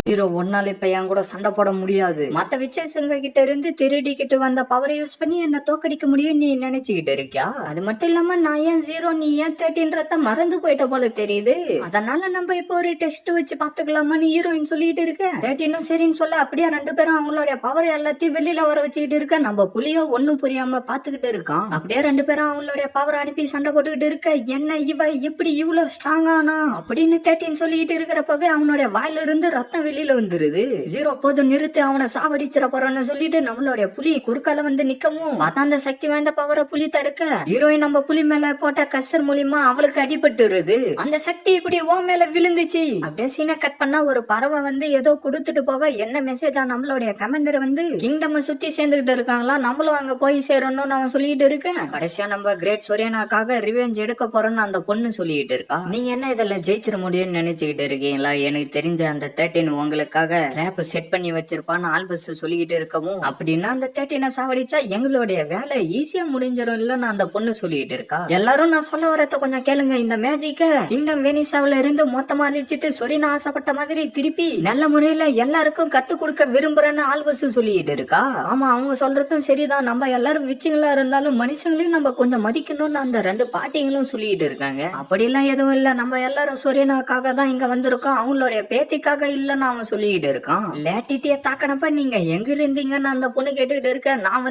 Hero ஒன்னால இப்ப என் கூட சண்டை போட முடியாது. மத்த விச்சேசங்க கிட்ட இருந்து திருடிக்கிட்டு வந்த பவரை யூஸ் பண்ணி என்ன தோக்கடிக்க முடியும் நீ நினைச்சுக்கிட்டு இருக்கியா? அது மட்டும் இல்லாம நான் ஏன் 0 நீ ஏன் 13 மறந்து போயிட்ட போல தெரியுது. அதனால நம்ம இப்போ ஒரு டெஸ்ட் வச்சு பாத்துக்கலாமான்னு ஹீரோயின் சொல்லிட்டு இருக்க. 13 சரின்னு சொல்ல அப்படியே ரெண்டு பேரும் அவங்களுடைய பவர் எல்லாத்தையும் வெளியில வர வச்சுக்கிட்டு இருக்க. நம்ம புலியோ ஒண்ணும் புரியாம பாத்துக்கிட்டு இருக்கான். அப்படியே ரெண்டு பேரும் அவங்களுடைய பவர் அனுப்பி சண்டை போட்டுக்கிட்டு இருக்க. என்ன இவ எப்படி இவ்வளவு ஸ்ட்ராங் ஆனா அப்படின்னு 13 சொல்லிட்டு இருக்கிறப்பவே அவனுடைய வாயில இருந்து ரத்தம் வெளியில வந்துருது. 0 போதும் நிறுத்து, அவனை சாவடிச்சிட போறோம்னு சொல்லிட்டு நம்மளுடைய புலி குறுக்கால வந்து நிக்கவும் அந்த சக்தி வாய்ந்த பவரை புலி தடுக்க ஹீரோயின் நம்ம புலி மேல போட்ட கசர் மூலியமா அவளுக்கு அடிபட்டுருது. அந்த சக்தி இப்படி ஓ மேல விழுந்துச்சு. அப்படியே சீனை கட் பண்ணா ஒரு பறவை வந்து ஏதோ கொடுத்துட்டு போக என்ன மெசேஜா நம்மளுடைய கமாண்டர் வந்து கிங்டம் சுத்தி சேர்ந்துகிட்டு இருக்காங்களா, நம்மளும் அங்க போய் சேரணும்னு அவன் சொல்லிட்டு இருக்கேன். கடைசியா நம்ம கிரேட் சொரியனாக்காக ரிவெஞ்ச் எடுக்க போறோம்னு அந்த பொண்ணு சொல்லிட்டு இருக்கா. நீங்க என்ன இதெல்லாம் ஜெயிச்சிட முடியும்னு நினைச்சுக்கிட்டு இருக்கீங்களா? எனக்கு தெரிஞ்ச அந்த 13 உங்களுக்காக ரேப் செட் பண்ணி வச்சிருப்பான்னு ஆல்பஸ் சொல்லிக்கிட்டு இருக்கவும் அப்படின்னா அந்த 13 சாவடிச்சா எங்களுடைய வேலை ஈஸியா முடிஞ்சிடும் இல்லன்னு அந்த பொண்ணு சொல்லிட்டு இருக்கா. எல்லாரும் நான் சொல்ல வரத கொஞ்சம் கேளுங்க. இந்த மேஜிக்க கிங்டம் வெனிசாவில இருந்து மொத்தமா அழிச்சிட்டு சொரினா ஆசைப்பட்ட மாதிரி திருப்பி நல்ல முறையில எல்லாருக்கும் கத்து கொடுக்க விரும்புறேன்னு ஆல்பஸ் சொல்லிட்டு இருக்கா. ஆமா, அவங்க சொல்றதும் சரிதான். நம்ம எல்லாரும் விச்சிங்களா இருந்தாலும் மனுஷங்களையும் நம்ம கொஞ்சம் மதிக்கணும்னு அந்த ரெண்டு பாட்டிங்களும் சொல்லிட்டு இருக்காங்க. அப்படிலாம் எதுவும் இல்ல, நம்ம எல்லாரும் சொரினாக்காக தான் இங்க வந்திருக்கோம், அவங்களுடைய பேத்திக்காக இல்லன்னு அவன் சொல்லிட்டு இருக்கான். லேட்டிட்டிய தாக்கனப்ப நீங்க எங்க இருந்தீங்கன்னு அந்த பொண்ணு கேட்டுக்கிட்டு இருக்க. நான்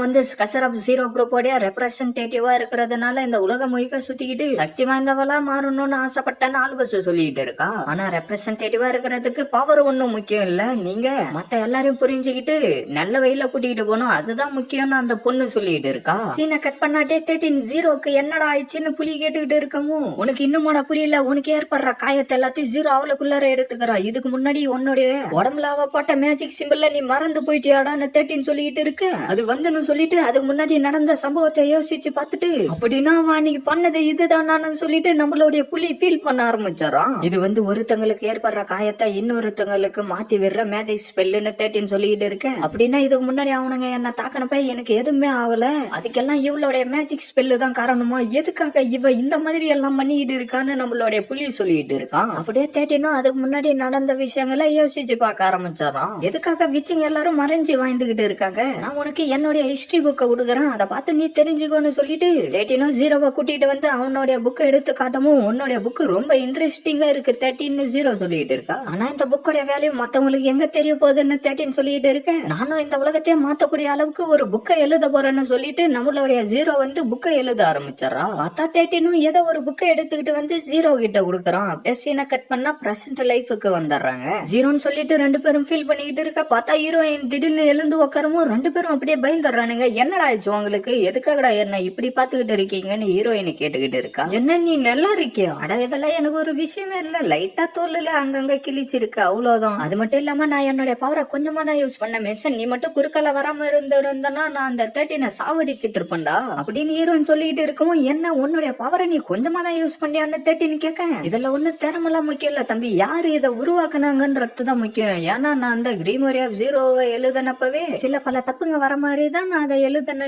வந்து கசர் ஆஃப் 0 குரூப்போட ரெப்ரசன்டேட்டிவா இருக்கிறதுனால இந்த உலகம் முழுக்க சுத்திக்கிட்டு சக்தி வாய்ந்தவளா மாறணும்னு ஆசைப்பட்டேன்னு ஆல்பஸ் சொல்லிட்டு இருக்கா. ஆனா ரெப்ரசன்டேட்டிவா இருக்கிறதுக்கு பவர் ஒண்ணும் முக்கியம் இல்ல, நீங்க மத்த எல்லாரையும் புரிஞ்சுக்கிட்டு நல்ல வழியில கூட்டிகிட்டு போகணும், அதுதான் முக்கியம்னு அந்த பொண்ணு சொல்லிட்டு இருக்கா. சீனை கட் பண்ணாட்டே 13 0க்கு என்னடா ஆயிடுச்சுன்னு புலி கேட்டுக்கிட்டு இருக்கவும் உனக்கு இன்னும் புரியல, உனக்கு ஏற்படுற காயத்தை எல்லாத்தையும் 0 அவளுக்குள்ளார எடுத்துக்கிறா. இதுக்கு முன்னாடி உன்னுடைய உடம்புல அவ போட்ட மேஜிக் சிம்பிள்ல நீ மறந்து போயிட்டியாடான்னு 13 சொல்லிட்டு இருக்க. அது வந்துன்னு சொல்லிட்டு அதுக்கு முன்னாடி நடந்த சம்பவத்தை யோசிச்சு பார்த்துட்டு அப்படின்னா அவ அன்னைக்கு பண்ணது இதுதானு சொல்லிட்டு நம்மளுடைய புலி ஃபீல் பண்ண ஆரம்பிச்சாராம். இது வந்து ஒருத்தங்களுக்கு ஏற்படுற காயத்தை இன்னொருத்தங்களுக்கு மாத்தி விடுற மேஜிக் ஸ்பெல்லுன்னு 13 சொல்லிட்டு இருக்க. அப்படின்னா இதுக்கு முன்னாடி அவனுங்க என்ன தாக்கனப்ப எனக்கு எதுவுமே ஆகல, அதுக்கெல்லாம் இவளுடைய மேஜிக் ஸ்பெல்லு தான் காரணமா, எதுக்காக இவ இந்த மாதிரி எல்லாம் பண்ணிட்டு இருக்கான்னு நம்மளுடைய புலி சொல்லிட்டு இருக்கான். அப்படியே 13 அதுக்கு முன்னாடி நடந்த விஷயங்களை யோசிச்சு பார்க்க ஆரம்பிச்சாராம். எதுக்காக விச்சிங்க எல்லாரும் மறைஞ்சு வாழ்ந்துகிட்டு இருக்காங்க, நான் உனக்கு என்னுடைய ஹிஸ்டரி புக்கை கொடுக்குறேன், அதை பார்த்து நீ தெரிஞ்சுக்கோன்னு சொல்லிட்டு 13 0 கூட்டிட்டு வந்து அவனுடைய புக்கை எடுத்து காட்டவும் உன்னுடைய புக்கு ரொம்ப இன்ட்ரெஸ்டிங்கா இருக்கு 13 0 சொல்லிட்டு இருக்கா. ஆனா இந்த புக்கோட வேலையை மத்தவங்களுக்கு எங்க தெரிய போகுதுன்னு 13 சொல்லிட்டு இருக்க. நானும் இந்த உலகத்தையே மாத்தக்கூடிய அளவுக்கு ஒரு புக்கை எழுத போறேன்னு சொல்லிட்டு நம்மளுடைய 0 வந்து புக்கை எழுத ஆரம்பிச்சாரா. பார்த்தா 13 ஏதோ ஒரு புக்கை எடுத்துக்கிட்டு வந்து 0 கிட்ட கொடுக்கறான். அப்படியே சீனை கட் பண்ணா பிரசன்ட் லைஃபுக்கு வந்துடுறாங்க. 0ன்னு சொல்லிட்டு ரெண்டு பேரும் ஃபீல் பண்ணிக்கிட்டு இருக்க. பார்த்தா ஹீரோயின் திடீர்னு எழுந்து உட்காரவும் ரெண்டு பேரும் அப்படியே பயந்துடுறானுங்க. என்னடா ஆயிடுச்சு உங்களுக்கு, எதுக்காகடா என்ன இப்படி பாத்துக்கிட்டு இருக்கீங்கன்னு ஹீரோயினை கேட்டுக்கிட்டு இருக்கா. என்ன நீ நல்லா இருக்கியா? அட இதெல்லாம் எனக்கு ஒரு விஷயமே இல்ல, லைட்டா தோல்ல அங்கங்க கிழிச்சிருக்கு அவ்வளவுதான். அது மட்டும் இல்லாம நான் என்னுடைய பவரை கொஞ்சமா தான் யூஸ் பண்ண மெசன், நீ மட்டும் குறுக்கால வராம இருந்தனா நான் அந்த 13 சாவடிச்சிட்டு இருப்பேன்டா அப்படின்னு ஹீரோயின் சொல்லிட்டு இருக்கவும் என்ன உன்னுடைய பவரை நீ கொஞ்சமா தான் யூஸ் பண்ணியான்னு 13 கேட்க. இதுல ஒண்ணு திறமெல்லாம் முக்கியம் இல்ல தம்பி, யாரு இதை உருவாக்குனாங்கன்றதுதான் முக்கியம். ஏன்னா நான் அந்த கிரீமோரி ஆஃப் 0 எழுதனப்பவே சில பல தப்புங்க வர மாதிரிதான் நான் அதை எழுதனே.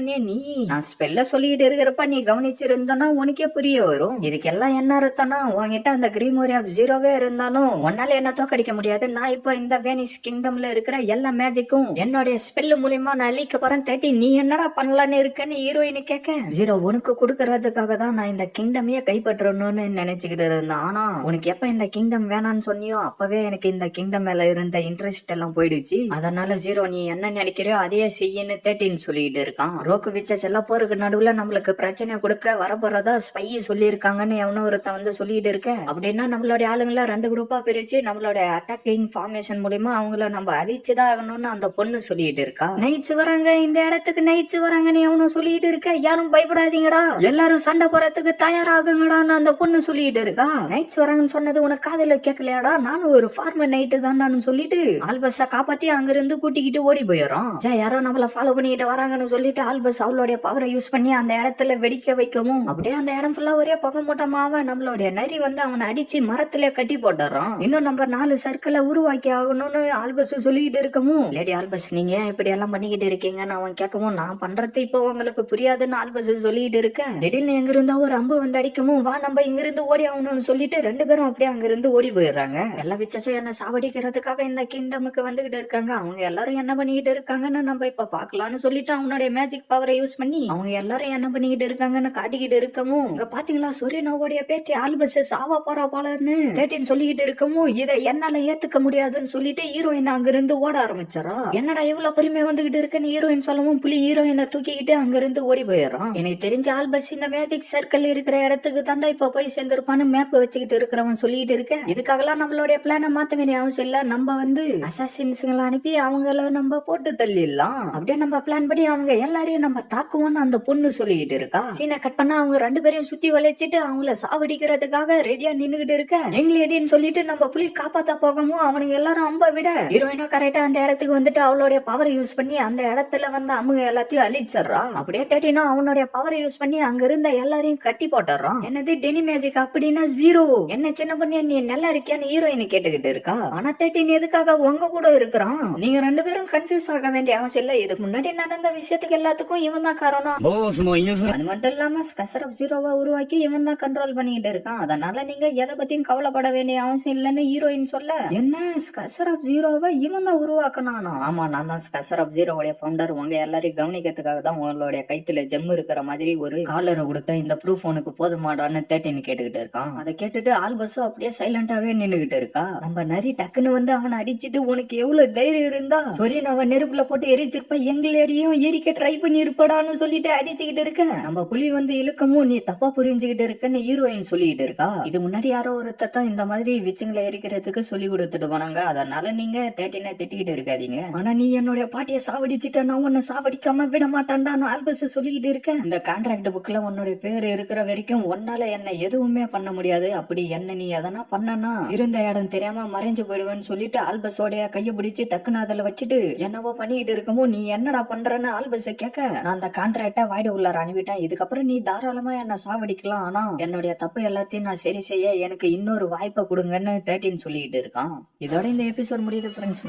நான் ஸ்பெல்ல சொல்லிட்டு இருக்கிறப்ப நீ கவனிச்சிருந்தனா உனக்கே புரிய வரும். இதுக்கெல்லாம் என்ன அர்த்தம்னா உன்கிட்ட அந்த கிரீமோரி ஆஃப் 0 இருந்தாலும் உன்னால என்ன தோக்கடிக்க முடியாது. நான் இப்போ இந்த வேனிஸ் கிங்டம்ல இருக்கிற எல்லா மேஜிக்கும் என்னுடைய ஸ்பெல் மூலியமா நான் அழிக்க போறேன். 13 நீ என்னடா பண்ணலான்னு இருக்கன்னு ஹீரோயின் கேட்க. 0 உனக்கு கொடுக்கறதுக்காக தான் நான் இந்த கிங்டமையே கைப்பற்றணும்னு நினைச்சுக்கிட்டு இருந்தேன். ஆனா உனக்கு எப்ப இந்த கிங்டம் வேணான்னு சொன்னியோ அப்பவே எனக்கு இந்த கிங்டம் மேல இருந்த இன்ட்ரெஸ்ட் எல்லாம் போயிடுச்சு. அதனால 0 நீ என்ன நினைக்கிறியோ அதையே செய்யன்னு 13 சொல்லிட்டு இருக்கான். ரோக்கு விச்சஸ் எல்லாம் போருக்கு நடுவுல நம்மளுக்கு பிரச்சனை கொடுக்க வரப்போறதா ஸ்பை சொல்லி இருக்காங்கன்னு எவனோ ஒருத்தன் வந்து சொல்லிட்டு இருக்க. அப்படின்னா நம்மளுடைய ஆளுங்களை ரெண்டு குரூப்பா பிரிச்சு நம்மளுடைய அட்டாக்கிங் ஃபார்மேஷன் மூலியமா அவங்கள நம்ம அழிச்சுதான் ஆகணும்னு அந்த பொண்ணு சொல்லிட்டு இருக்கா. நைட்ஸ் வராங்க, இந்த இடத்துக்கு நைட்ஸ் வராங்கன்னு எவனும் சொல்லிட்டு இருக்க. யாரும் பயப்படாதீங்கடா, எல்லாரும் சண்டை போறதுக்கு தயாராகுங்கடான்னு அந்த பொண்ணு சொல்லிட்டு இருக்கா. நைட்ஸ் வராங்கன்னு சொன்னது உனக்கு காதுல கேட்கலையாடா, நானும் ஒரு ஃபார்மர் நைட்டு தான் சொல்லிட்டு ஆல்பஸ காப்பாத்தி அங்கிருந்து கூட்டிக்கிட்டு ஓடி போயிடும். யாரோ நம்மள ஃபாலோ பண்ணிக்கிட்டு வராங்கன்னு சொல்லிட்டு ஆல்பஸ் அவளுடைய பவரை யூஸ் பண்ணி அந்த இடத்துல வெடிக்க வைக்கவும் அப்படியே அந்த இடம் ஃபுல்லா ஒரே புகை மூட்டமாவ நம்மளுடைய நரி வந்து அவனை அடிச்சு மரத்துல கட்டி போட்டுறான். இன்னும் நம்ம 4 சர்க்கிளை உருவாக்கி ஆகணும்னு ஆல்பஸ் சொல்லிட்டு இருக்கவும் லேடி ஆல்பஸ் நீங்க இப்படி எல்லாம் பண்ணிக்கிட்டு இருக்கீங்கன்னு அவன் கேட்கவும் நான் பண்றது இப்போ உங்களுக்கு புரியாதுன்னு ஆல்பஸ் சொல்லிட்டு இருக்க. திடீர்னு எங்க இருந்தா ஒரு அம்பு வந்து அடிக்கவும் வா நம்ம இங்கிருந்து ஓடி ஆகணும்னு சொல்லிட்டு ரெண்டு பேரும் அப்படியே அங்கிருந்து ஓடி போயிடுறாங்க. எல்லா விச்சஸும் என்ன சாவடிக்கிறதுக்காக இந்த கிங்டமுக்கு வந்துகிட்டு இருக்காங்க. அவங்க எல்லாரும் என்ன பண்ணிக்கிட்டு இருக்காங்கன்னு நம்ம இப்ப பாக்கலாம்னு சொல்லிட்டு அவனுடைய மேஜிக் பவரை யூஸ் பண்ணி அவங்க எல்லாரும் என்ன பண்ணிக்கிட்டு இருக்காங்கன்னு காட்டிக்கிட்டு இருக்கவும் இங்க பாத்தீங்களா சொரினோவுடைய பேத்தி ஆல்பஸ் சாவா போறா போலன்னு 13 சொல்லிக்கிட்டு இருக்கவும் இதை என்னால ஏத்துக்க முடியாதுன்னு சொல்லிட்டு ஹீரோயின் அங்க இருந்து ஓட ஆரம்பிச்சாரா. என்னடா இவ்வளவு பொறுமையா வந்துகிட்டு இருக்குன்னு ஹீரோயின் சொல்லவும் புலி ஹீரோயினை தூக்கிக்கிட்டு அங்க இருந்து ஓடி போயிடறான். எனக்கு தெரிஞ்ச ஆல்பஸ் இந்த மேஜிக் சர்க்கிள் இருக்கிற இடத்துக்கு தாண்டா இப்ப போய் சேர்ந்திருப்பான்னு மேப் வச்சுக்கிட்டு இருக்கிறவன் சொல்லிட்டு இருக்கேன். இதுக்காகலாம் நம்மளுடைய பிளான மாத்த வேண்டிய அவசியம் இல்ல. நம்ம வந்து அசாசின்ஸ்களை அனுப்பி அவங்கள நம்ம போட்டு தள்ளிடலாம். அப்படியே நம்ம பிளான் படி அவங்க எல்லாரையும் நம்ம தாக்குவோம்னு அந்த பொண்ணு சொல்லிட்டு இருக்கா. சீனை கட் பண்ணா அவங்க 2 பேரையும் சுத்தி வளைச்சிட்டு அவங்கள சாவடிக்கிறதுக்காக ரெடியா நின்னுகிட்டு இருக்க எங்களேடின்னு சொல்லிட்டு நம்ம புலி காப்பாத்த போகவும் அவனுங்க எல்லாரும் அம்ப விட ஹீரோயினா கரெக்டா அந்த இடத்துக்கு வந்துட்டு அவளுடைய பவரை யூஸ் பண்ணி அந்த இடத்துல வந்து அம்முங்க எல்லாத்தையும் அழிச்சிடறா. அப்படியே 13 அவனுடைய பவரை யூஸ் பண்ணி அங்க இருந்த எல்லாரையும் கட்டி போட்டுறான். என்னது டெனி மேஜிக் அப்படின்னா 0 என்ன சின்ன பண்ணி நீ நல்லா இருக்கியான்னு ஹீரோயின் கேட்டுக்கிட்டு இருக்கா. ஆனா 13 எதுக்காக உங்க கூட இருக்கிறான்? நீங்க 2 பேரும் கன்ஃபியூஸ் ஆக வேண்டிய அவசியம் இல்ல. இதுக்கு முன்னாடி நடந்த விஷயத்துக்கு எல்லாத்துக்கும் இவன் தான் காரணம். அது மட்டும் இல்லாம ஸ்கசரப் 0-வ உருவாக்கி இவன் தான் கண்ட்ரோல் பண்ணிட்டு இருக்கான். அதனால நீங்க எதை பத்தியும் கவலைப்பட வேண்டிய அவசியம் இல்லன்னு ஹீரோயின் சொல்ல என்ன ஸ்கசரப் 0-வ இவன் தான் உருவாக்கனானா? ஆமா நான் தான் ஸ்கசரப் 0-உடைய ஃபவுண்டர். உங்க எல்லாரையும் கவனிக்கிறதுக்காக தான் உங்களுடைய கைத்துல ஜெம் இருக்கிற மாதிரி ஒரு காலரை கொடுத்த இந்த ப்ரூஃப் உனக்கு போதுமாடான்னு 13 கேட்டுக்கிட்டு இருக்கான். அதை கேட்டுட்டு ஆல்பஸும் அப்படியே சைலண்டாவே நின்னுகிட்டு இருக்கா. நம்ம நரி டக்குன்னு வந்து அவனை அடிச்சிட்டு உனக்கு எவ்வளவு தைரியம் இருந்தா சொரின் அவன் நெருப்புல போட்டு எரிச்சிருப்ப எங்களேடியும் எரிக்க ட்ரை பண்ணி இருப்படான்னு சொல்லிட்டு அடிச்சுக்கிட்டு இருக்க நம்ம புலி வந்து இழுக்கமும் நீ தப்பா புரிஞ்சுக்கிட்டு இருக்கன்னு ஹீரோயின் சொல்லிட்டு இருக்கா. இது முன்னாடி யாரோ ஒரு தத்தம் இந்த மாதிரி விச்சுங்களை எரிக்கிறதுக்கு சொல்லி கொடுத்துட்டு போனாங்க. அதனால நீங்க 13 திட்டிக்கிட்டு இருக்காதீங்க. ஆனா நீ என்னுடைய பாட்டியை சாவடிச்சுட்ட நான் உன்னை சாவடிக்காம விட மாட்டான்டா ஆல்பஸ் சொல்லிக்கிட்டு இருக்கேன். இந்த கான்ட்ராக்ட் புக்ல உன்னுடைய பேர் இருக்கிற வரைக்கும் உன்னால என்ன எதுவுமே பண்ண முடியாது. அப்படி என்ன நீ எதனா பண்ணனா இருந்த இடம் தெரியாம மறைஞ்சு போயிடுவேன்னு சொல்லிட்டு ஆல்பஸோடைய கைய பிடிச்சு டக்குன்னு அதுல வச்சுட்டு என்னவோ பண்ணிக்கிட்டு இருக்கமோ நீ என்னடா பண்றன்னு ஆல்பஸ் கேட்க நான் அந்த கான்ட்ராக்ட வாய்டு உள்ளார அனுப்பிட்டேன். இதுக்கப்புறம் நீ தாராளமா என்ன சாவடிக்கலாம். ஆனா என்னுடைய தப்பு எல்லாத்தையும் நான் சரி செய்ய எனக்கு இன்னொரு வாய்ப்பை கொடுங்கன்னு 13 சொல்லிக்கிட்டு இருக்கான். இதோட இந்த எபிசோட் முடியுது ஃப்ரெண்ட்ஸ்.